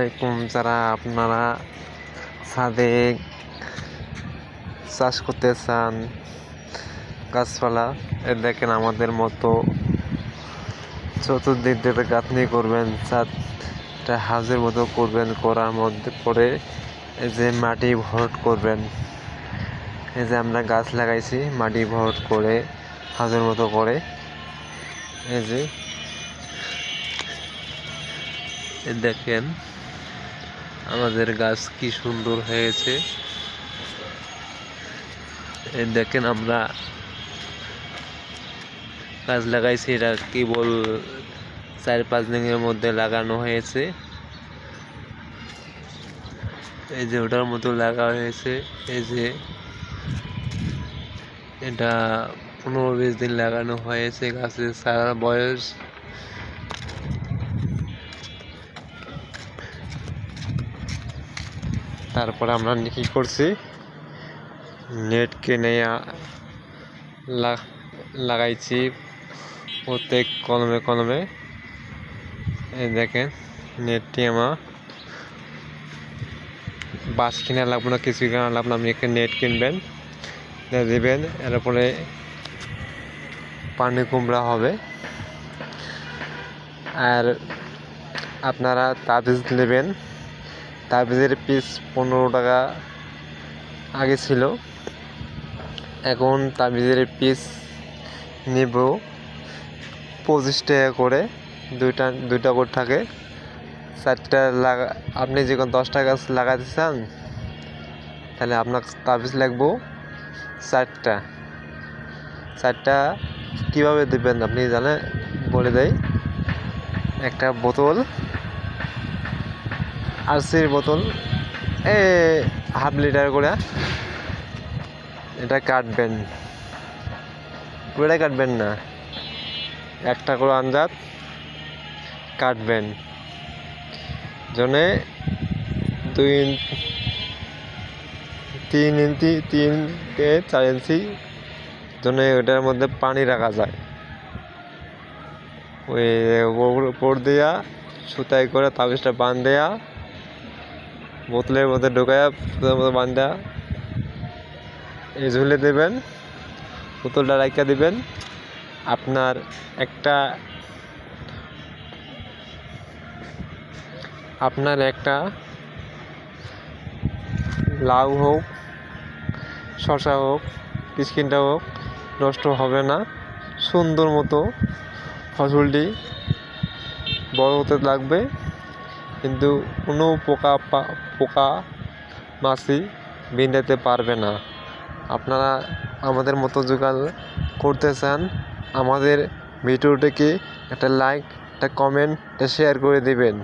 আলাইকুম। যারা আপনারা ছাদে চাষ করতে চান গাছপালা, দেখেন আমাদের মতো চতুর্দিক দিয়ে গাঁথনি করবেন, ছাদটা হাউজের মতো করবেন, করার মধ্যে পরে এই যে মাটি ভরাট করবেন। এই যে আমরা গাছ লাগাইছি, মাটি ভরাট করে হাউজের মতো করে, এই যে দেখেন আমাদের গাছ কি সুন্দর হয়েছে। দেখেন আমরা গাছ লাগাইছি, এটা কেবল 4-5 দিনের মধ্যে লাগানো হয়েছে। এই যে ওটার মতো লাগা হয়েছে, এই যে এটা 15-20 দিন লাগানো হয়েছে। গাছের সারা বয়স তারপরে আমরা কি করছি, নেট কিনে লাগাইছি প্রত্যেক কলমে কলমে। এই দেখেন নেটটি আমার বাঁশ কিনা লাগবে না, কিছু কিনা লাগবে না, আপনি একটা নেট কিনবেন, দেবেন, এরপরে পানি কুমড়া হবে। আর আপনারা তাবিজ নেবেন, তাবিজের পিস 15 টাকা আগে ছিল, এখন তাবিজের পিস নেব 25 টাকা করে। দুইটা করে থাকে, 4টা আপনি যখন 10টা গাছ লাগাতে চান তাহলে আপনার তাবিজ লাগবো 4টা। কীভাবে দেবেন আপনি জানেন, বলে দেয়। একটা বোতল, আরসির বোতল, ½ লিটার করে, এটা কাটবেন, পুরোটাই কাটবেন না, একটা করে আন্দাজ কাটবেন, জন্যে 3 ইঞ্চি 3 থেকে 4 ইঞ্চি জন্য ওটার মধ্যে পানি রাখা যায়। ওই উপর দেওয়া সুতায় করে তাবিজটা বাঁধ দেওয়া, বোতলের মধ্যে ঢোকায়া সুতার মধ্যে বাঁধ দেওয়া, এই ঝুলে দেবেন, বোতলটা রাখা দেবেন। আপনার একটা লাউ হোক, শসা হোক, কিচকিনটা হোক, নষ্ট হবে না, সুন্দর মতো ফসলটি বড় হতে লাগবে, কিন্তু কোনো পোকা মাছি বিঁধাতে পারবে না। আপনারা আমাদের মতো যোগাযোগ করতে চান, আমাদের ভিডিওটিকে একটা লাইক, একটা কমেন্ট, একটা শেয়ার করে দিবেন।